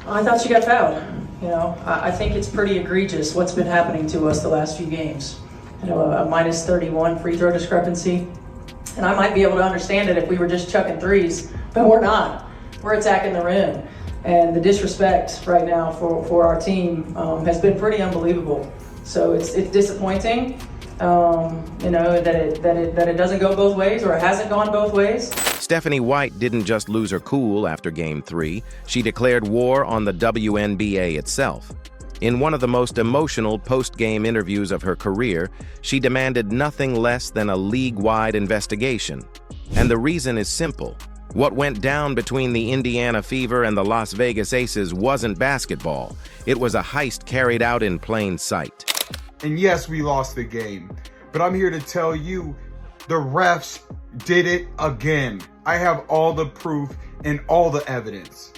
I thought she got fouled. I think it's pretty egregious what's been happening to us the last few games. A minus 31 free throw discrepancy. And I might be able to understand it if we were just chucking threes, but we're not. We're attacking the rim. And the disrespect right now for our team has been pretty unbelievable. So it's disappointing, that it doesn't go both ways, or it hasn't gone both ways. Stephanie White didn't just lose her cool after Game 3. She declared war on the WNBA itself. In one of the most emotional post-game interviews of her career, she demanded nothing less than a league-wide investigation. And the reason is simple. What went down between the Indiana Fever and the Las Vegas Aces wasn't basketball. It was a heist carried out in plain sight. And yes, we lost the game, but I'm here to tell you, the refs did it again. I have all the proof and all the evidence.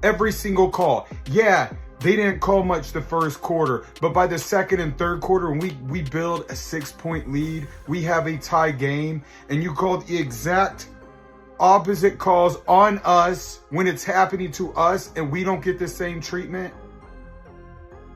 Every single call. Yeah, they didn't call much the first quarter, but by the second and third quarter, when we build a 6-point lead, we have a tie game, and you called the exact opposite calls on us when it's happening to us and we don't get the same treatment?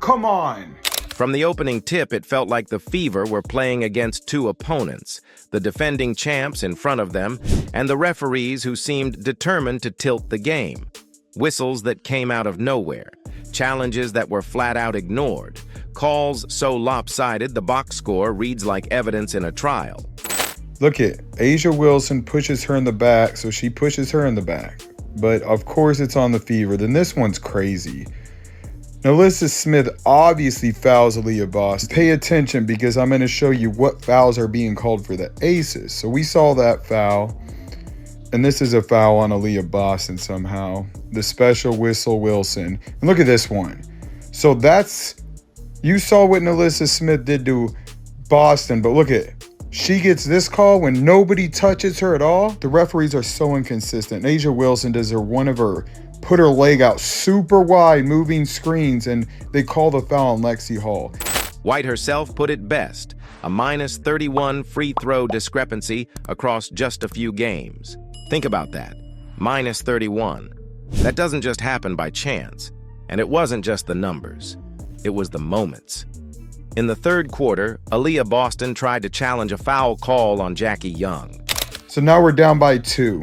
Come on. From the opening tip, it felt like the Fever were playing against two opponents, the defending champs in front of them, and the referees who seemed determined to tilt the game. Whistles that came out of nowhere, challenges that were flat out ignored, calls so lopsided the box score reads like evidence in a trial. Look at A'ja Wilson pushes her in the back, so she pushes her in the back. But of course it's on the Fever. Then this one's crazy. Alyssa Smith obviously fouls Aaliyah Boston. Pay attention because I'm going to show you what fouls are being called for the Aces. So we saw that foul. And this is a foul on Aaliyah Boston somehow. The special whistle Wilson. And look at this one. So you saw what Alyssa Smith did to Boston, but look at it. She gets this call when nobody touches her at all. The referees are so inconsistent. A'ja Wilson does put her leg out super wide, moving screens, and they call the foul on Lexi Hall. White herself put it best, a minus 31 free throw discrepancy across just a few games. Think about that, minus 31. That doesn't just happen by chance, and it wasn't just the numbers, it was the moments. In the third quarter, Aaliyah Boston tried to challenge a foul call on Jackie Young. So now we're down by 2.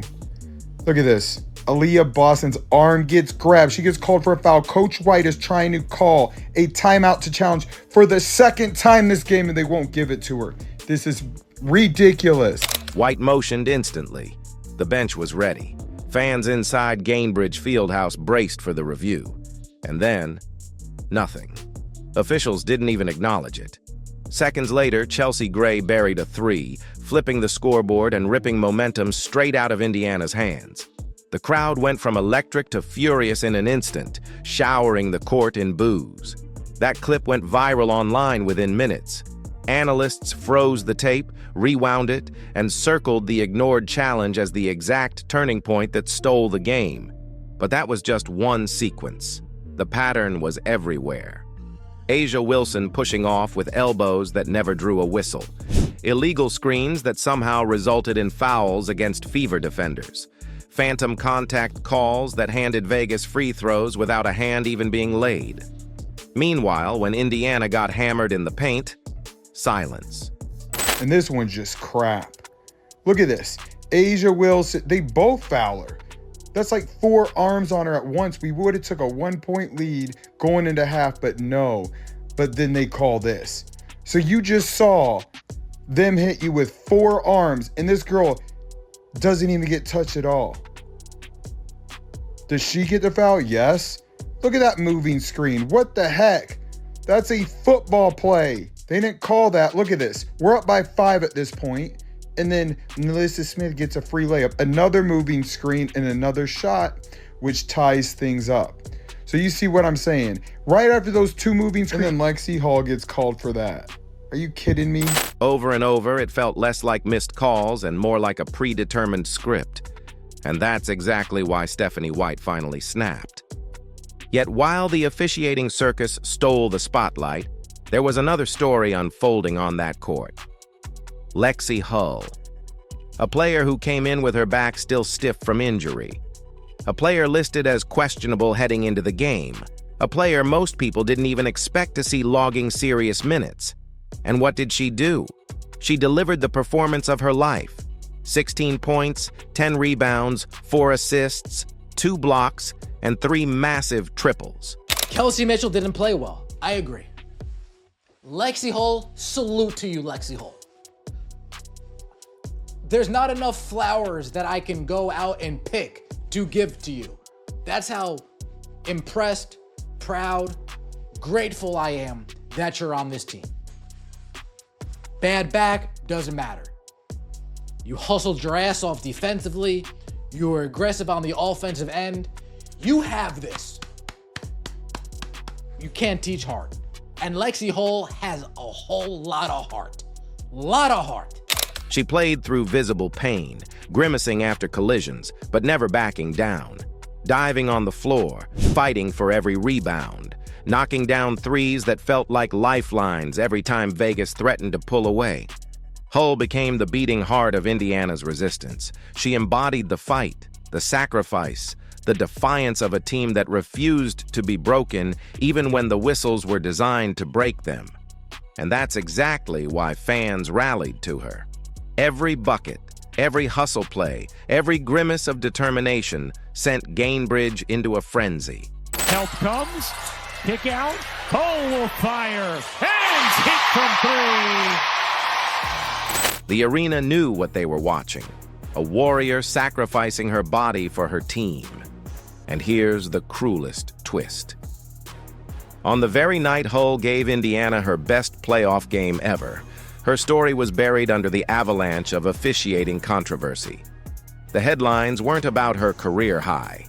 Look at this. Aaliyah Boston's arm gets grabbed. She gets called for a foul. Coach White is trying to call a timeout to challenge for the second time this game, and they won't give it to her. This is ridiculous. White motioned instantly. The bench was ready. Fans inside Gainbridge Fieldhouse braced for the review. And then, nothing. Officials didn't even acknowledge it. Seconds later, Chelsea Gray buried a 3, flipping the scoreboard and ripping momentum straight out of Indiana's hands. The crowd went from electric to furious in an instant, showering the court in boos. That clip went viral online within minutes. Analysts froze the tape, rewound it, and circled the ignored challenge as the exact turning point that stole the game. But that was just one sequence. The pattern was everywhere. A'ja Wilson pushing off with elbows that never drew a whistle. Illegal screens that somehow resulted in fouls against Fever defenders. Phantom contact calls that handed Vegas free throws without a hand even being laid. Meanwhile, when Indiana got hammered in the paint, silence. And this one's just crap. Look at this. A'ja Wilson, they both foul her. That's like 4 arms on her at once. We would have took a 1-point lead going into half, but no. But then they call this. So you just saw them hit you with 4 arms, and this girl doesn't even get touched at all. Does she get the foul? Yes. Look at that moving screen. What the heck? That's a football play. They didn't call that. Look at this. We're up by 5 at this point. And then Alyssa Smith gets a free layup, another moving screen, and another shot, which ties things up. So you see what I'm saying? Right after those 2 moving screens, and then Lexi Hall gets called for that. Are you kidding me? Over and over, it felt less like missed calls and more like a predetermined script. And that's exactly why Stephanie White finally snapped. Yet while the officiating circus stole the spotlight, there was another story unfolding on that court. Lexi Hull, a player who came in with her back still stiff from injury. a player listed as questionable heading into the game, a player most people didn't even expect to see logging serious minutes. And what did she do? She delivered the performance of her life. 16 points, 10 rebounds, 4 assists, 2 blocks, and 3 massive triples. Kelsey Mitchell didn't play well. I agree. Lexi Hull, salute to you, Lexi Hull. There's not enough flowers that I can go out and pick to give to you. That's how impressed, proud, grateful I am that you're on this team. Bad back, doesn't matter. You hustled your ass off defensively. You were aggressive on the offensive end. You have this. You can't teach heart. And Lexi Hull has a whole lot of heart. Lot of heart. She played through visible pain, grimacing after collisions, but never backing down. Diving on the floor, fighting for every rebound, knocking down threes that felt like lifelines every time Vegas threatened to pull away. Hull became the beating heart of Indiana's resistance. She embodied the fight, the sacrifice, the defiance of a team that refused to be broken even when the whistles were designed to break them. And that's exactly why fans rallied to her. Every bucket, every hustle play, every grimace of determination sent Gainbridge into a frenzy. Help comes, kick out, Hull will fire, and hit from 3. The arena knew what they were watching, a warrior sacrificing her body for her team. And here's the cruelest twist. On the very night Hull gave Indiana her best playoff game ever, her story was buried under the avalanche of officiating controversy. The headlines weren't about her career high.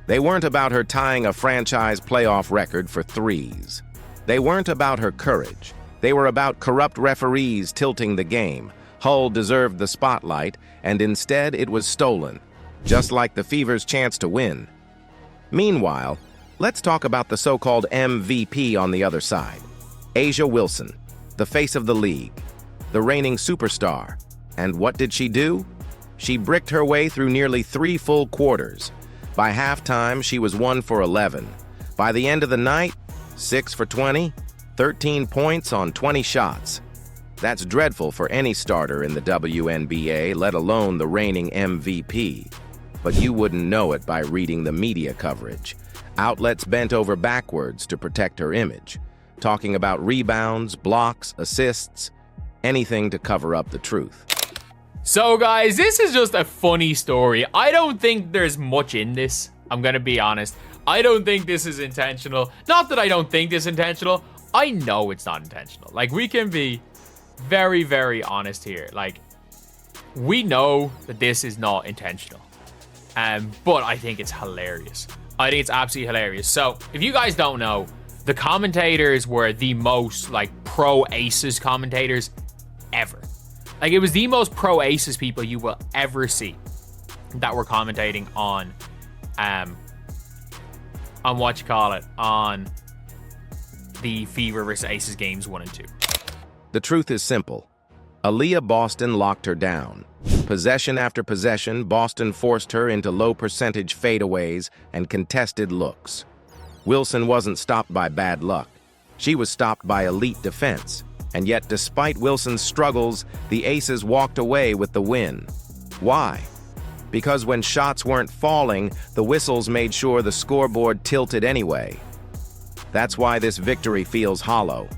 They weren't about her tying a franchise playoff record for threes. They weren't about her courage. They were about corrupt referees tilting the game. Hull deserved the spotlight, and instead it was stolen, just like the Fever's chance to win. Meanwhile, let's talk about the so-called MVP on the other side. A'ja Wilson, the face of the league, the reigning superstar. And what did she do? She bricked her way through nearly 3 full quarters. By halftime, she was 1 for 11. By the end of the night, 6 for 20, 13 points on 20 shots. That's dreadful for any starter in the WNBA, let alone the reigning MVP. But you wouldn't know it by reading the media coverage. Outlets bent over backwards to protect her image, talking about rebounds, blocks, assists, anything to cover up the truth. So guys, this is just a funny story. I don't think there's much in this. I'm gonna be honest. I don't think this is intentional. Not that I don't think this is intentional. I know it's not intentional. Like, we can be very, very honest here. Like, we know that this is not intentional. But I think it's hilarious. I think it's absolutely hilarious. So, if you guys don't know, the commentators were the most, like, pro-Aces commentators ever. Like, it was the most pro-Aces people you will ever see that were commentating on the Fever versus Aces games 1 and 2. The truth is simple. Aaliyah Boston locked her down. Possession after possession, Boston forced her into low-percentage fadeaways and contested looks. Wilson wasn't stopped by bad luck. She was stopped by elite defense. And yet, despite Wilson's struggles, the Aces walked away with the win. Why? Because when shots weren't falling, the whistles made sure the scoreboard tilted anyway. That's why this victory feels hollow.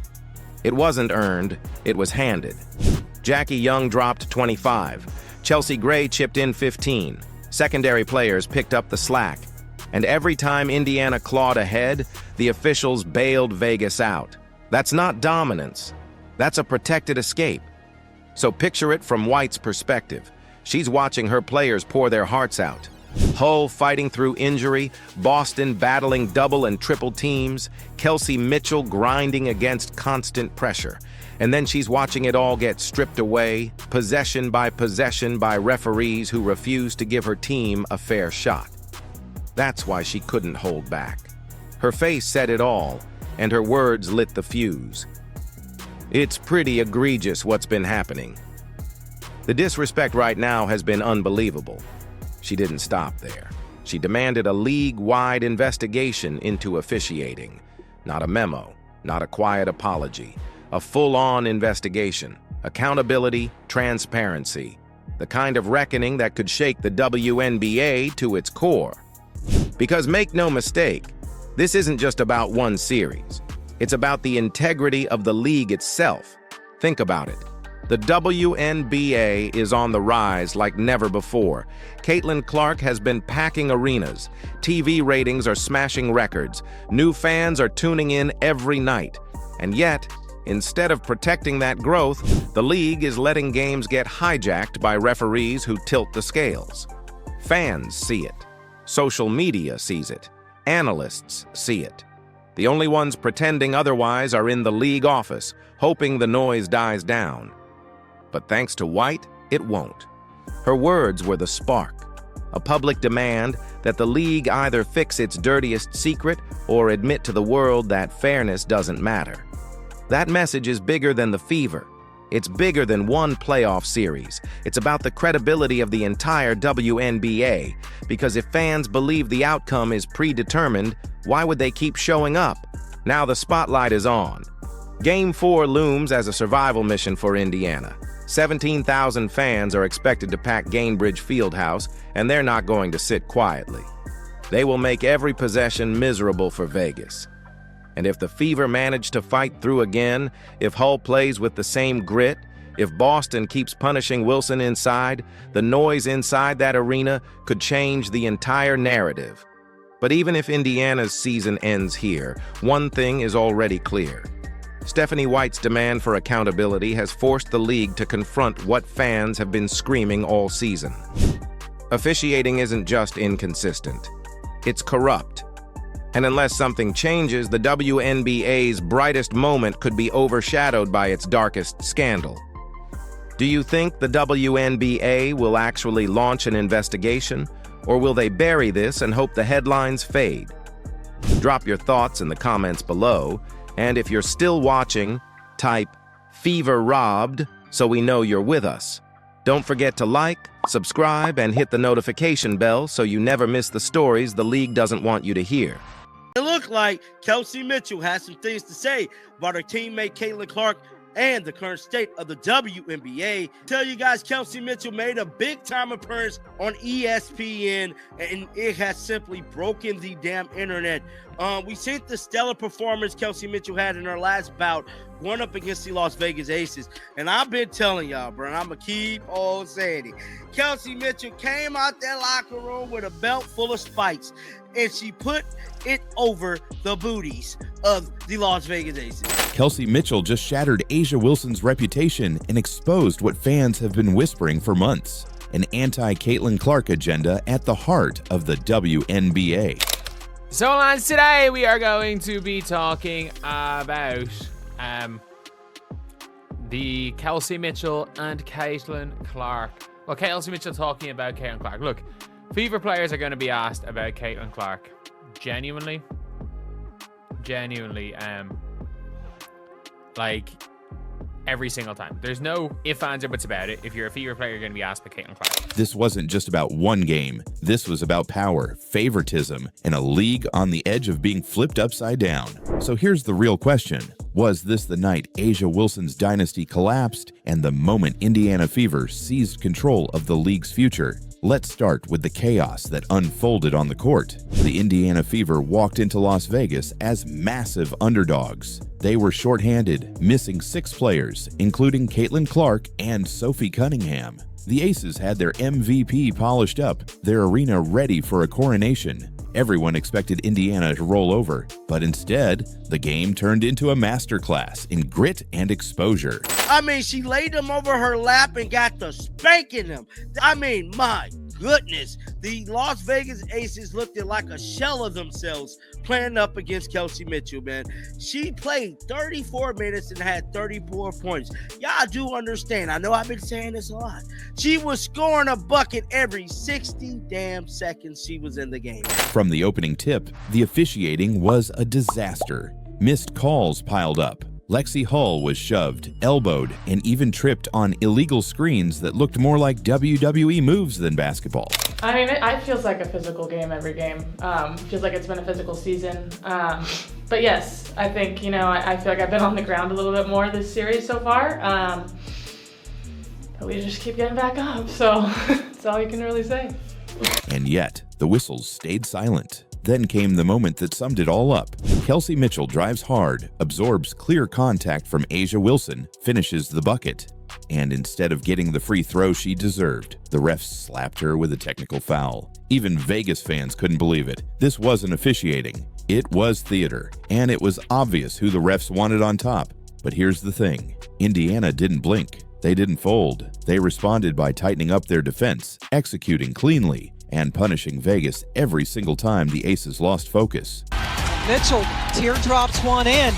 It wasn't earned, it was handed. Jackie Young dropped 25. Chelsea Gray chipped in 15. Secondary players picked up the slack. And every time Indiana clawed ahead, the officials bailed Vegas out. That's not dominance. That's a protected escape. So picture it from White's perspective. She's watching her players pour their hearts out. Hull fighting through injury, Boston battling double and triple teams, Kelsey Mitchell grinding against constant pressure. And then she's watching it all get stripped away, possession by referees who refuse to give her team a fair shot. That's why she couldn't hold back. Her face said it all, and her words lit the fuse. It's pretty egregious what's been happening. The disrespect right now has been unbelievable. She didn't stop there. She demanded a league-wide investigation into officiating. Not a memo, not a quiet apology. A full-on investigation. Accountability, transparency. The kind of reckoning that could shake the WNBA to its core. Because make no mistake, this isn't just about one series. It's about the integrity of the league itself. Think about it. The WNBA is on the rise like never before. Caitlin Clark has been packing arenas. TV ratings are smashing records. New fans are tuning in every night. And yet, instead of protecting that growth, the league is letting games get hijacked by referees who tilt the scales. Fans see it. Social media sees it. Analysts see it. The only ones pretending otherwise are in the league office, hoping the noise dies down. But thanks to White, it won't. Her words were the spark, a public demand that the league either fix its dirtiest secret or admit to the world that fairness doesn't matter. That message is bigger than the fever. It's bigger than one playoff series. It's about the credibility of the entire WNBA, because if fans believe the outcome is predetermined, why would they keep showing up? Now the spotlight is on. Game 4 looms as a survival mission for Indiana. 17,000 fans are expected to pack Gainbridge Fieldhouse, and they're not going to sit quietly. They will make every possession miserable for Vegas. And if the Fever manage to fight through again, if Hull plays with the same grit, if Boston keeps punishing Wilson inside, the noise inside that arena could change the entire narrative. But even if Indiana's season ends here, one thing is already clear. Stephanie White's demand for accountability has forced the league to confront what fans have been screaming all season. Officiating isn't just inconsistent, it's corrupt. And unless something changes, the WNBA's brightest moment could be overshadowed by its darkest scandal. Do you think the WNBA will actually launch an investigation, or will they bury this and hope the headlines fade? Drop your thoughts in the comments below, and if you're still watching, type "Fever Robbed" so we know you're with us. Don't forget to like, subscribe, and hit the notification bell so you never miss the stories the league doesn't want you to hear. It looked like Kelsey Mitchell has some things to say about her teammate Caitlin Clark and the current state of the WNBA. Tell you guys, Kelsey Mitchell made a big-time appearance on ESPN, and it has simply broken the damn internet. We seen the stellar performance Kelsey Mitchell had in her last bout, going up against the Las Vegas Aces. And I've been telling y'all, bro, and I'm going to keep on saying it. Kelsey Mitchell came out that locker room with a belt full of spikes, and she put it over the booties of the Las Vegas Aces. Kelsey Mitchell just shattered A'ja Wilson's reputation and exposed what fans have been whispering for months: an anti-Caitlin Clark agenda at the heart of the WNBA. So lads, today we are going to be talking about the Kelsey Mitchell and Caitlin Clark. Well, Kelsey Mitchell talking about Caitlin Clark. Look, Fever players are going to be asked about Caitlin Clark. Genuinely, like every single time. There's no ifs, ands, or buts about it. If you're a Fever player, you're going to be asked about Caitlin Clark. This wasn't just about one game. This was about power, favoritism, and a league on the edge of being flipped upside down. So here's the real question. Was this the night A'ja Wilson's dynasty collapsed and the moment Indiana Fever seized control of the league's future? Let's start with the chaos that unfolded on the court. The Indiana Fever walked into Las Vegas as massive underdogs. They were shorthanded, missing 6 players, including Caitlin Clark and Sophie Cunningham. The Aces had their MVP polished up, their arena ready for a coronation. Everyone expected Indiana to roll over, but instead, the game turned into a masterclass in grit and exposure. I mean, she laid them over her lap and got the spanking them. I mean, my goodness. The Las Vegas Aces looked like a shell of themselves playing up against Kelsey Mitchell, man. She played 34 minutes and had 34 points. Y'all do understand. I know I've been saying this a lot. She was scoring a bucket every 60 damn seconds she was in the game. From the opening tip, the officiating was a disaster. Missed calls piled up. Lexi Hull was shoved, elbowed, and even tripped on illegal screens that looked more like WWE moves than basketball. I mean, it feels like a physical game every game. Feels like it's been a physical season. But yes, I think, I feel like I've been on the ground a little bit more this series so far. But we just keep getting back up, so that's all you can really say. And yet, the whistles stayed silent. Then came the moment that summed it all up. Kelsey Mitchell drives hard, absorbs clear contact from A'ja Wilson, finishes the bucket. And instead of getting the free throw she deserved, the refs slapped her with a technical foul. Even Vegas fans couldn't believe it. This wasn't officiating. It was theater. And it was obvious who the refs wanted on top. But here's the thing. Indiana didn't blink. They didn't fold. They responded by tightening up their defense, executing cleanly, and punishing Vegas every single time the Aces lost focus. Mitchell teardrops one in.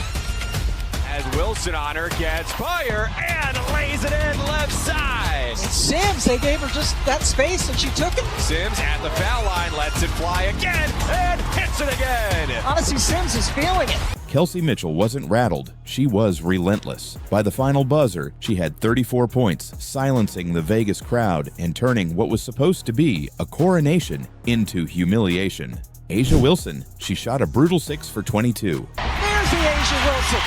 As Wilson on her gets fire and lays it in left side. Sims, they gave her just that space and she took it. Sims at the foul line lets it fly again and hits it again. Honestly, Sims is feeling it. Kelsey Mitchell wasn't rattled, she was relentless. By the final buzzer, she had 34 points, silencing the Vegas crowd and turning what was supposed to be a coronation into humiliation. A'ja Wilson, she shot a brutal 6 for 22. There's the A'ja Wilson,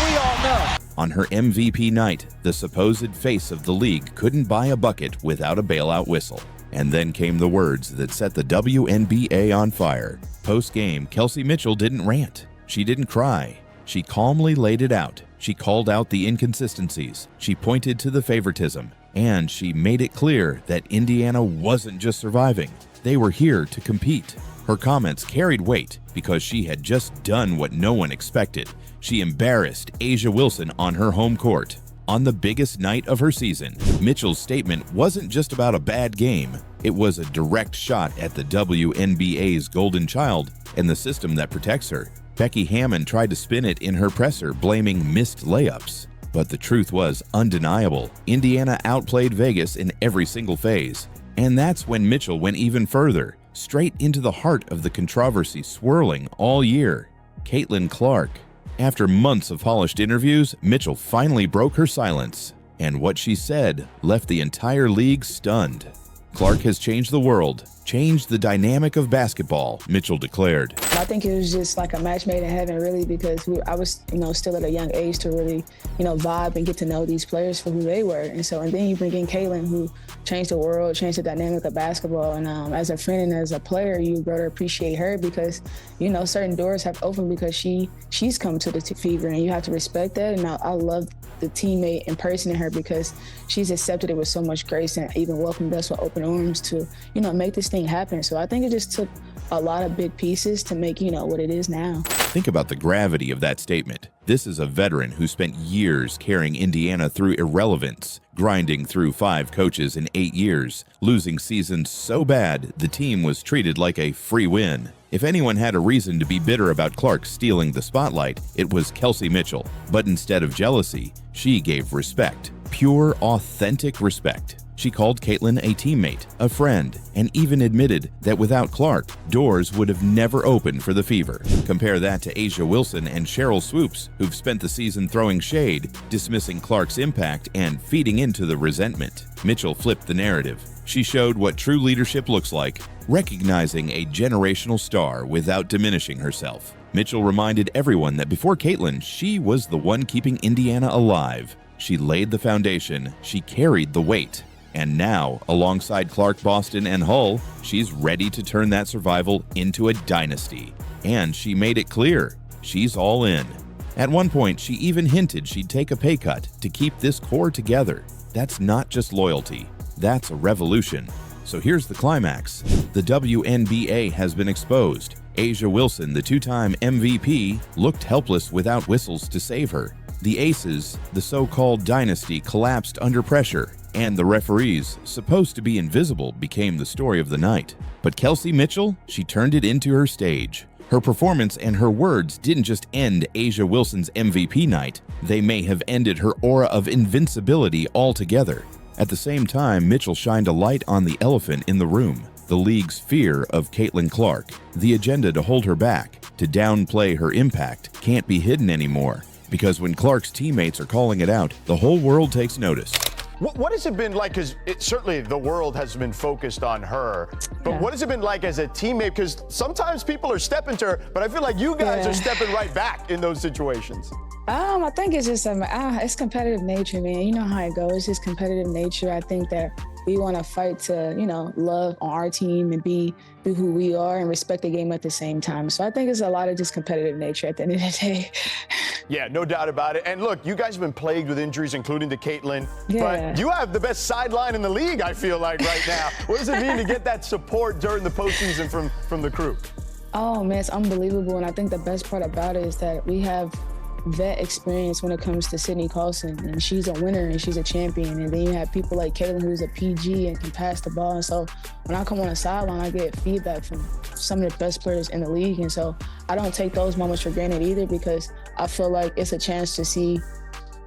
we all know. On her MVP night, the supposed face of the league couldn't buy a bucket without a bailout whistle. And then came the words that set the WNBA on fire. Post-game, Kelsey Mitchell didn't rant. She didn't cry. She calmly laid it out. She called out the inconsistencies. She pointed to the favoritism. And she made it clear that Indiana wasn't just surviving. They were here to compete. Her comments carried weight because she had just done what no one expected. She embarrassed A'ja Wilson on her home court. On the biggest night of her season, Mitchell's statement wasn't just about a bad game. It was a direct shot at the WNBA's golden child and the system that protects her. Becky Hammon tried to spin it in her presser, blaming missed layups. But the truth was undeniable. Indiana outplayed Vegas in every single phase. And that's when Mitchell went even further, straight into the heart of the controversy swirling all year. Caitlin Clark. After months of polished interviews, Mitchell finally broke her silence. And what she said left the entire league stunned. Clark has changed the world, changed the dynamic of basketball, Mitchell declared. I think it was just like a match made in heaven, really, because I was, still at a young age to really, vibe and get to know these players for who they were. And then you bring in Caitlin, who changed the world, changed the dynamic of basketball. And as a friend and as a player, you better appreciate her because, certain doors have opened because she's come to the fever, and you have to respect that. And I love the teammate and person in her because she's accepted it with so much grace and even welcomed us with open arms to, make this thing happen. So I think it just took a lot of big pieces to make, what it is now. Think about the gravity of that statement. This is a veteran who spent years carrying Indiana through irrelevance, grinding through 5 coaches in 8 years, losing seasons so bad the team was treated like a free win. If anyone had a reason to be bitter about Clark stealing the spotlight, it was Kelsey Mitchell. But instead of jealousy, she gave respect. Pure, authentic respect. She called Caitlin a teammate, a friend, and even admitted that without Clark, doors would have never opened for the Fever. Compare that to A'ja Wilson and Cheryl Swoops, who've spent the season throwing shade, dismissing Clark's impact, and feeding into the resentment. Mitchell flipped the narrative. She showed what true leadership looks like, recognizing a generational star without diminishing herself. Mitchell reminded everyone that before Caitlin, she was the one keeping Indiana alive. She laid the foundation, she carried the weight. And now, alongside Clark, Boston, and Hull, she's ready to turn that survival into a dynasty. And she made it clear, she's all in. At one point, she even hinted she'd take a pay cut to keep this core together. That's not just loyalty, that's a revolution. So here's the climax. The WNBA has been exposed. A'ja Wilson, the 2-time MVP, looked helpless without whistles to save her. The Aces, the so-called dynasty, collapsed under pressure. And the referees, supposed to be invisible, became the story of the night. But Kelsey Mitchell, she turned it into her stage. Her performance and her words didn't just end A'ja Wilson's MVP night, they may have ended her aura of invincibility altogether. At the same time, Mitchell shined a light on the elephant in the room, the league's fear of Caitlin Clark. The agenda to hold her back, to downplay her impact, can't be hidden anymore. Because when Clark's teammates are calling it out, the whole world takes notice. What has it been like? Because certainly the world has been focused on her. But what has it been like as a teammate? Because sometimes people are stepping to her, but I feel like you guys are stepping right back in those situations. I think it's just it's competitive nature, man. You know how it goes. It's just competitive nature. I think that we want to fight to, love on our team and be who we are and respect the game at the same time. So I think it's a lot of just competitive nature at the end of the day. Yeah, no doubt about it. And look, you guys have been plagued with injuries, including to Caitlin. Yeah. But you have the best sideline in the league, I feel like, right now. What does it mean to get that support during the postseason from the crew? Oh, man, it's unbelievable. And I think the best part about it is that we have vet experience when it comes to Sydney Carlson, and she's a winner and she's a champion. And then you have people like Caitlin, who's a PG and can pass the ball. And so when I come on the sideline, I get feedback from some of the best players in the league. And so I don't take those moments for granted either, because I feel like it's a chance to see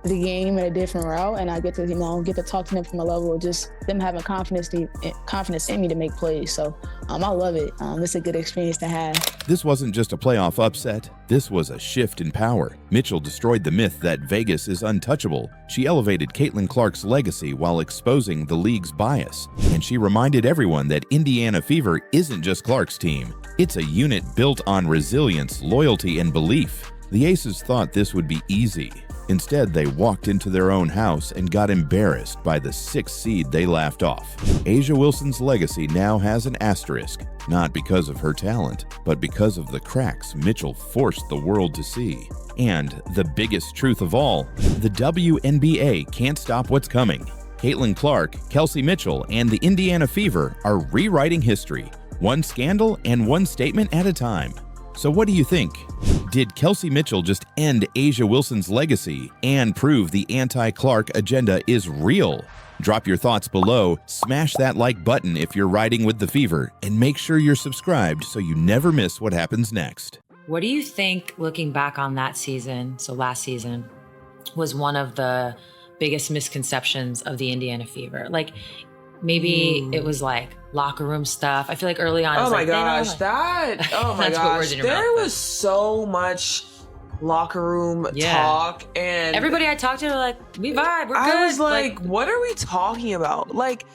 the game in a different route, and I get to talk to them from a level of just them having confidence in me to make plays. So I love it. It's a good experience to have. This wasn't just a playoff upset. This was a shift in power. Mitchell destroyed the myth that Vegas is untouchable. She elevated Caitlin Clark's legacy while exposing the league's bias. And she reminded everyone that Indiana Fever isn't just Clark's team. It's a unit built on resilience, loyalty, and belief. The Aces thought this would be easy. Instead, they walked into their own house and got embarrassed by the 6th seed they laughed off. A'ja Wilson's legacy now has an asterisk, not because of her talent, but because of the cracks Mitchell forced the world to see. And the biggest truth of all, the WNBA can't stop what's coming. Caitlin Clark, Kelsey Mitchell, and the Indiana Fever are rewriting history, one scandal and one statement at a time. So what do you think? Did Kelsey Mitchell just end A'ja Wilson's legacy and prove the anti-Clark agenda is real? Drop your thoughts below, smash that like button if you're riding with the Fever, and make sure you're subscribed so you never miss what happens next. What do you think, looking back on that season, so last season, was one of the biggest misconceptions of the Indiana Fever? Like, maybe it was like locker room stuff. I feel like early on, oh my gosh, there was so much locker room talk, and everybody I talked to were like, we vibe, we're good. I was like, what are we talking about? Like,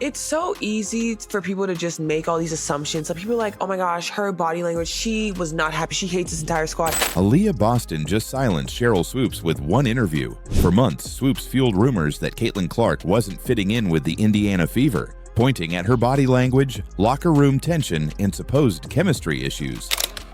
it's so easy for people to just make all these assumptions. So people are like, oh my gosh, her body language, she was not happy. She hates this entire squad. Aaliyah Boston just silenced Cheryl Swoops with one interview. For months, Swoops fueled rumors that Caitlin Clark wasn't fitting in with the Indiana Fever, pointing at her body language, locker room tension, and supposed chemistry issues.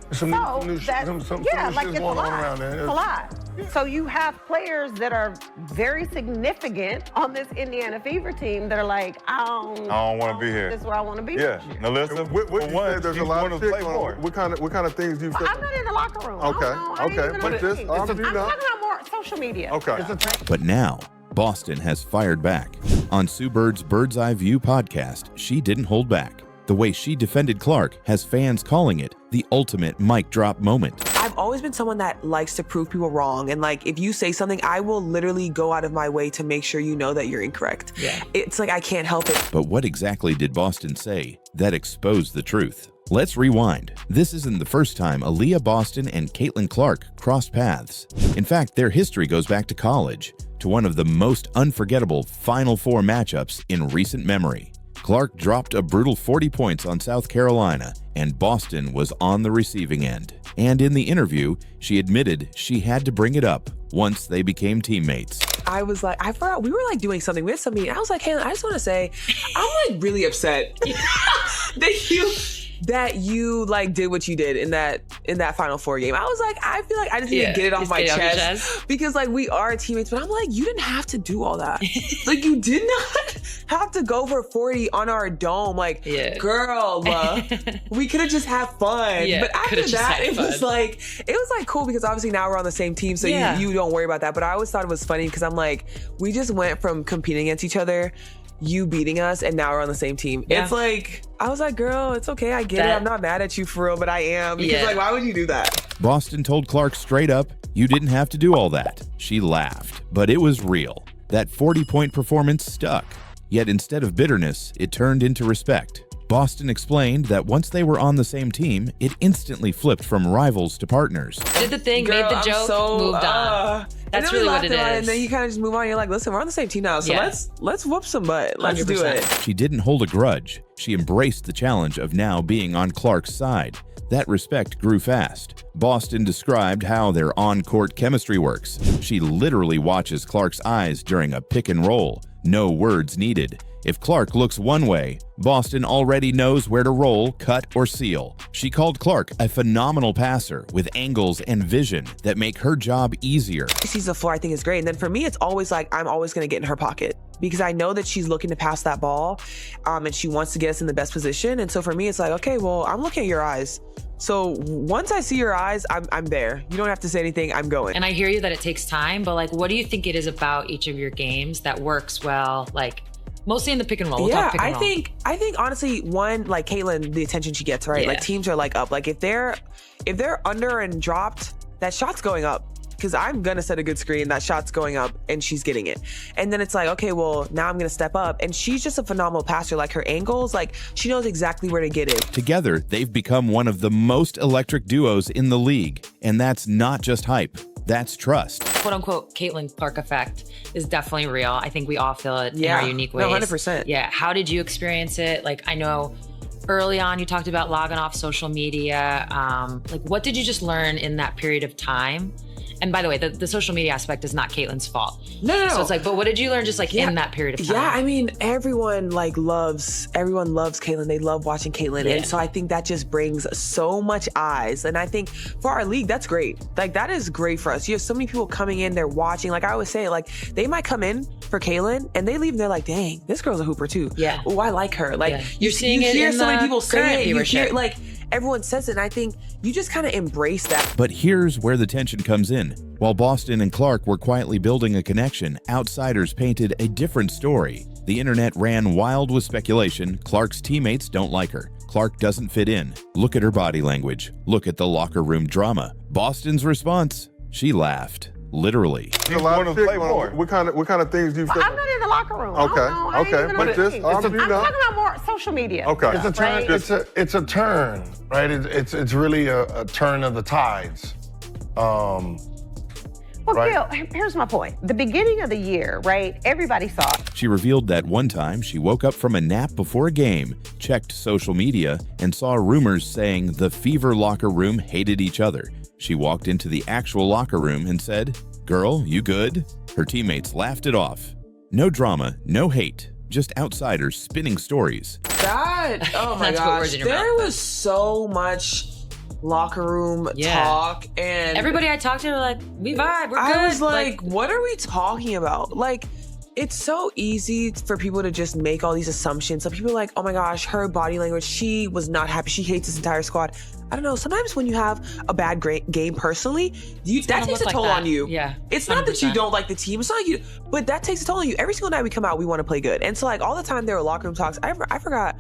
It's a lot. It's a lot. So you have players that are very significant on this Indiana Fever team that are like, I don't want to be here. This is where I want to be. Yeah. Now listen, there's a lot of things. What kind of things do you say? I'm not in the locker room. Okay. I'm talking about more social media. Okay. But now, Boston has fired back. On Sue Bird's Bird's Eye View podcast, she didn't hold back. The way she defended Clark has fans calling it the ultimate mic drop moment. I've always been someone that likes to prove people wrong. And like, if you say something, I will literally go out of my way to make sure you know that you're incorrect. Yeah. It's like, I can't help it. But what exactly did Boston say that exposed the truth? Let's rewind. This isn't the first time Aaliyah Boston and Caitlin Clark crossed paths. In fact, their history goes back to college, to one of the most unforgettable Final Four matchups in recent memory. Clark dropped a brutal 40 points on South Carolina, and Boston was on the receiving end. And in the interview, she admitted she had to bring it up once they became teammates. I was like, I forgot, we were like doing something with somebody. I was like, hey, I just want to say, I'm like really upset that you like did what you did in that Final Four game. I was like, I feel like I just need to get it off my chest because like we are teammates, but I'm like, you didn't have to do all that. Like, you did not have to go for 40 on our dome. Like, girl, we could have just had fun. But after that, it was like cool because obviously now we're on the same team, so you don't worry about that. But I always thought it was funny because I'm like, we just went from competing against each other, you beating us, and now we're on the same team. It's like, I was like, girl, it's okay, I get it. I'm not mad at you for real, but I am. Because like, why would you do that? Boston told Clark straight up, you didn't have to do all that. She laughed, but it was real. That 40-point performance stuck. Yet instead of bitterness, it turned into respect. Boston explained that once they were on the same team, it instantly flipped from rivals to partners. Did the thing, made the joke, moved on. That's really what it is. And then you kind of just move on. You're like, listen, we're on the same team now, so let's whoop some butt. Let's 100%. Do it. She didn't hold a grudge. She embraced the challenge of now being on Clark's side. That respect grew fast. Boston described how their on-court chemistry works. She literally watches Clark's eyes during a pick and roll. No words needed. If Clark looks one way, Boston already knows where to roll, cut, or seal. She called Clark a phenomenal passer with angles and vision that make her job easier. She sees the floor, I think is great. And then for me, it's always like, I'm always going to get in her pocket because I know that she's looking to pass that ball and she wants to get us in the best position. And so for me, it's like, okay, well, I'm looking at your eyes. So once I see your eyes, I'm there. You don't have to say anything, I'm going. And I hear you that it takes time, but like, what do you think it is about each of your games that works well? Like, mostly in the pick and roll. We'll talk pick and roll. I think honestly, one, like Caitlin, the attention she gets, right? Like teams are like up. Like if they're under and dropped, that shot's going up. Because I'm gonna set a good screen, that shot's going up and she's getting it. And then it's like, okay, well, now I'm gonna step up. And she's just a phenomenal passer. Like her angles, like she knows exactly where to get it. Together, they've become one of the most electric duos in the league. And that's not just hype, that's trust. Quote unquote, Caitlin Clark effect is definitely real. I think we all feel it in our unique ways. 100%. Yeah, how did you experience it? Like, I know early on you talked about logging off social media. Like, what did you just learn in that period of time? And by the way, the social media aspect is not Caitlin's fault. No. So it's like, but what did you learn just like in that period of time? Yeah, I mean, everyone loves Caitlin. They love watching Caitlin. Yeah. And so I think that just brings so much eyes. And I think for our league, that's great. Like that is great for us. You have so many people coming in, they're watching. Like I always say, like they might come in for Caitlin and they leave and they're like, dang, this girl's a hooper too. Yeah. Oh, I like her. Like you're seeing it hear in so many people say it. You viewership. hear like everyone says it. And I think you just kind of embrace that. But here's where the tension comes in. While Boston and Clark were quietly building a connection, outsiders painted a different story. The internet ran wild with speculation. Clark's teammates don't like her. Clark doesn't fit in. Look at her body language. Look at the locker room drama. Boston's response? She laughed. Literally. What kind of things do you feel? I'm not in the locker room. Okay. I'm talking about more social media. Okay. It's a turn. Right? It's a turn, right? It's really a turn of the tides. Well, right? Gil, here's my point. The beginning of the year, right? Everybody saw it. She revealed that one time she woke up from a nap before a game, checked social media, and saw rumors saying the Fever locker room hated each other. She walked into the actual locker room and said, "Girl, you good?" Her teammates laughed it off. No drama, no hate, just outsiders spinning stories. Oh my gosh, there was so much locker room talk, and everybody I talked to were like, we vibe, we're good. I was like, what are we talking about? Like, it's so easy for people to just make all these assumptions. So people are like, oh my gosh, her body language, she was not happy. She hates this entire squad. I don't know. Sometimes when you have a bad game personally, that takes a toll on you. Yeah. It's not that you don't like the team. It's not you, but that takes a toll on you. Every single night we come out, we want to play good. And so like all the time there were locker room talks. I forgot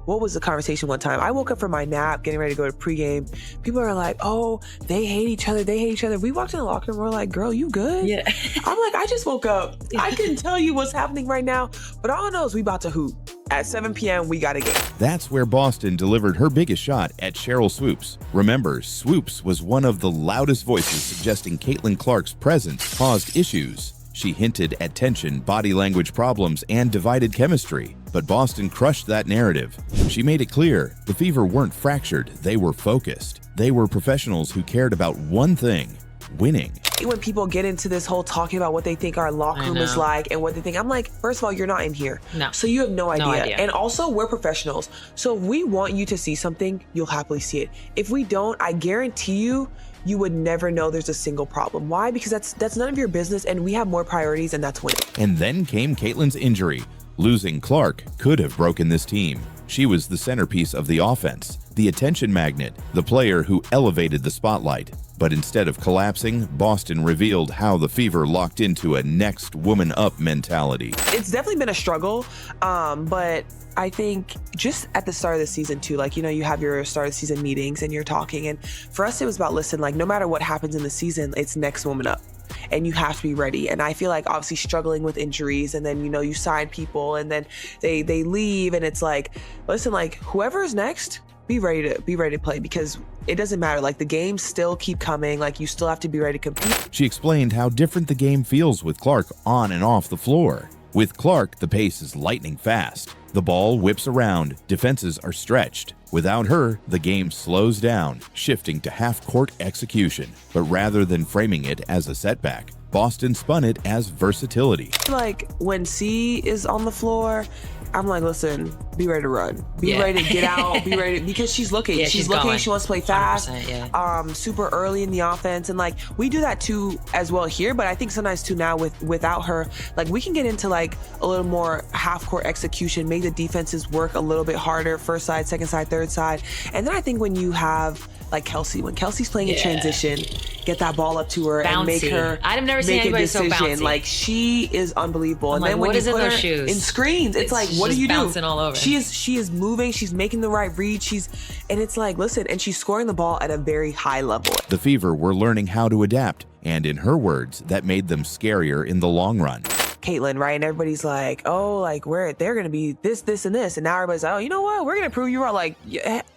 what was the conversation one time. I woke up from my nap, getting ready to go to pregame. People are like, oh, they hate each other. They hate each other. We walked in the locker room. We're like, girl, you good? Yeah. I'm like, I just woke up. I couldn't tell you what's happening right now, but all I know is we about to hoop. At 7 p.m., we got a game. That's where Boston delivered her biggest shot at Cheryl Swoops. Remember, Swoops was one of the loudest voices suggesting Caitlin Clark's presence caused issues. She hinted at tension, body language problems, and divided chemistry. But Boston crushed that narrative. She made it clear the Fever weren't fractured, they were focused. They were professionals who cared about one thing: winning. When people get into this whole talking about what they think our locker room is like and what they think, I'm like, first of all, you're not in here. No. So you have no idea. No idea. And also, we're professionals. So if we want you to see something, you'll happily see it. If we don't, I guarantee you, you would never know there's a single problem. Why? Because that's none of your business, and we have more priorities, and that's winning. And then came Caitlin's injury. Losing Clark could have broken this team. She was the centerpiece of the offense, the attention magnet, the player who elevated the spotlight. But instead of collapsing, Boston revealed how the Fever locked into a next woman up mentality. It's definitely been a struggle, but I think just at the start of the season too, like, you know, you have your start of season meetings and you're talking, and for us it was about, listen, like no matter what happens in the season, it's next woman up. and you have to be ready. And I feel like obviously struggling with injuries, and then, you know, you sign people and then they leave, and it's like, listen, like whoever is next, be ready to play, because it doesn't matter. Like the games still keep coming. Like you still have to be ready to compete. She explained how different the game feels with Clark on and off the floor. With Clark, the pace is lightning fast. The ball whips around, defenses are stretched. Without her, the game slows down, shifting to half-court execution. But rather than framing it as a setback, Boston spun it as versatility. Like when C is on the floor, I'm like, listen, be ready to run. Be ready to get out. Be ready because she's looking. She's looking. Going. She wants to play fast. Super early in the offense, and like we do that too as well here. But I think sometimes too now without her, like we can get into like a little more half-court execution, make the defenses work a little bit harder, first side, second side, third side, and then I think when you have like Kelsey, when Kelsey's playing in transition, get that ball up to her bouncy. And make her I've never seen anybody so bouncy. Like she is unbelievable. I'm and then like, when you put her in screens, it's like, what do you do? Bouncing all over. She is moving. She's making the right read. And it's like, listen, and she's scoring the ball at a very high level. The Fever were learning how to adapt, and in her words, that made them scarier in the long run. Caitlin, right? And everybody's like, oh, like they're gonna be this, and this, and now everybody's like, oh, you know what? We're gonna prove you wrong. Like,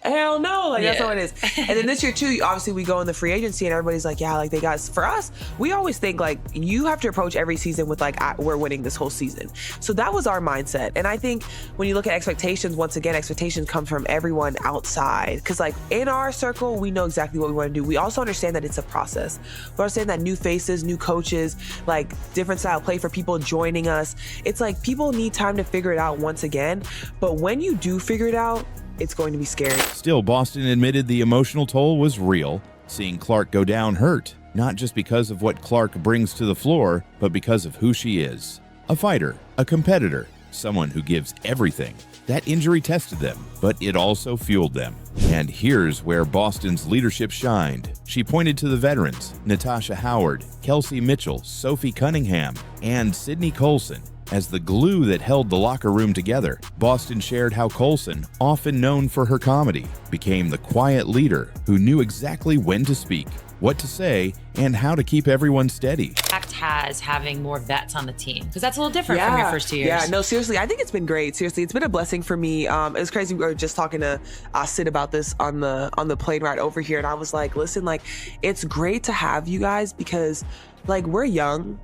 hell no, like that's how it is. And then this year too, obviously we go in the free agency, and everybody's like, yeah, like they got. For us, we always think like you have to approach every season with like we're winning this whole season. So that was our mindset. And I think when you look at expectations, once again, expectations come from everyone outside, because like in our circle, we know exactly what we want to do. We also understand that it's a process. We understand that new faces, new coaches, like different style of play for people joining us. It's like people need time to figure it out once again. But when you do figure it out, it's going to be scary. Still, Boston admitted the emotional toll was real. Seeing Clark go down hurt, not just because of what Clark brings to the floor, but because of who she is. A fighter, a competitor, someone who gives everything. That injury tested them, but it also fueled them. And here's where Boston's leadership shined. She pointed to the veterans, Natasha Howard, Kelsey Mitchell, Sophie Cunningham, and Sydney Colson. As the glue that held the locker room together, Boston shared how Colson, often known for her comedy, became the quiet leader who knew exactly when to speak, what to say, and how to keep everyone steady. Has having more vets on the team, because that's a little different from your first 2 years. Yeah, no, seriously, I think it's been great. Seriously, it's been a blessing for me. It's crazy. We were just talking to Sid about this on the plane ride over here, and I was like, listen, like it's great to have you guys, because like we're young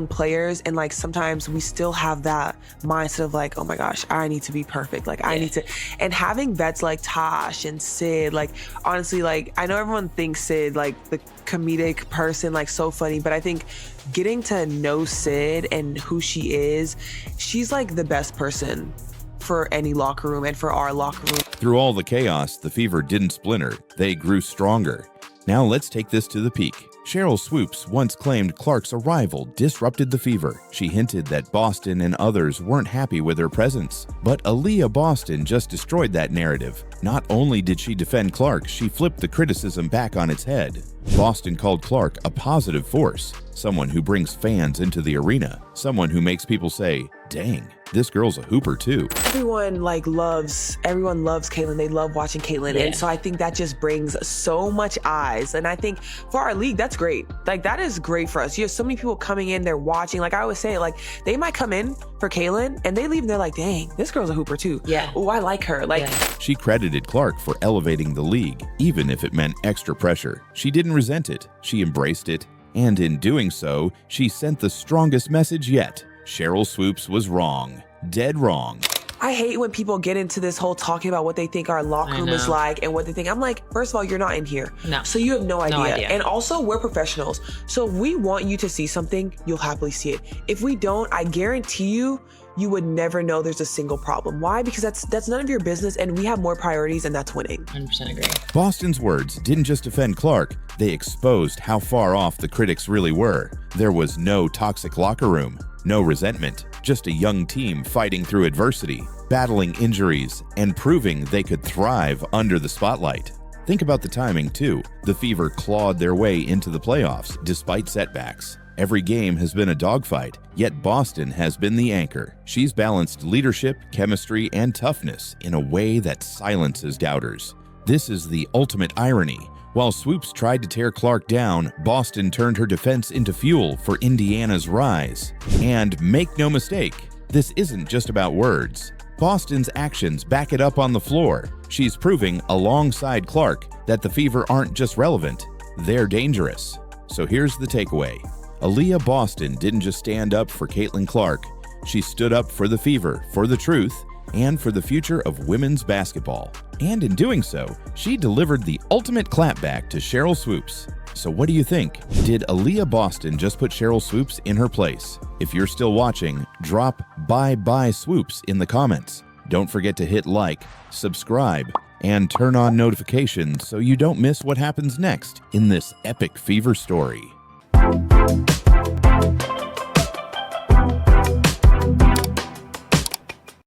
players, and like sometimes we still have that mindset of like, oh my gosh, I need to be perfect, like I need to. And having vets like Tosh and Sid, like honestly, like I know everyone thinks Sid like the comedic person, like so funny, but I think getting to know Sid and who she is, she's like the best person for any locker room and for our locker room. Through all the chaos, the Fever didn't splinter, they grew stronger. Now let's take this to the peak. Cheryl Swoops once claimed Clark's arrival disrupted the Fever. She hinted that Boston and others weren't happy with her presence. But Aaliyah Boston just destroyed that narrative. Not only did she defend Clark, she flipped the criticism back on its head. Boston called Clark a positive force, someone who brings fans into the arena, someone who makes people say, dang, this girl's a hooper too. Everyone loves Caitlin. They love watching Caitlin. And so I think that just brings so much eyes. And I think for our league, that's great. Like that is great for us. You have so many people coming in, they're watching. Like I always say, like they might come in for Caitlin and they leave and they're like, dang, this girl's a hooper too. Yeah. Oh, I like her. Like She credited Clark for elevating the league, even if it meant extra pressure. She didn't resent it. She embraced it. And in doing so, she sent the strongest message yet. Cheryl Swoops was wrong. Dead wrong. I hate when people get into this whole talking about what they think our locker room is like and what they think. I'm like, first of all, you're not in here. No. So you have no idea. And also, we're professionals. So if we want you to see something, you'll happily see it. If we don't, I guarantee you, you would never know there's a single problem. Why? Because that's none of your business, and we have more priorities, and that's winning. 100% agree. Boston's words didn't just defend Clark, they exposed how far off the critics really were. There was no toxic locker room, no resentment, just a young team fighting through adversity, battling injuries, and proving they could thrive under the spotlight. Think about the timing, too. The Fever clawed their way into the playoffs despite setbacks. Every game has been a dogfight, yet Boston has been the anchor. She's balanced leadership, chemistry, and toughness in a way that silences doubters. This is the ultimate irony. While Swoops tried to tear Clark down, Boston turned her defense into fuel for Indiana's rise. And make no mistake, this isn't just about words. Boston's actions back it up on the floor. She's proving, alongside Clark, that the Fever aren't just relevant, they're dangerous. So here's the takeaway. Aaliyah Boston didn't just stand up for Caitlin Clark. She stood up for the Fever, for the truth, and for the future of women's basketball. And in doing so, she delivered the ultimate clapback to Sheryl Swoops. So what do you think? Did Aaliyah Boston just put Sheryl Swoops in her place? If you're still watching, drop bye-bye Swoops in the comments. Don't forget to hit like, subscribe, and turn on notifications so you don't miss what happens next in this epic Fever story.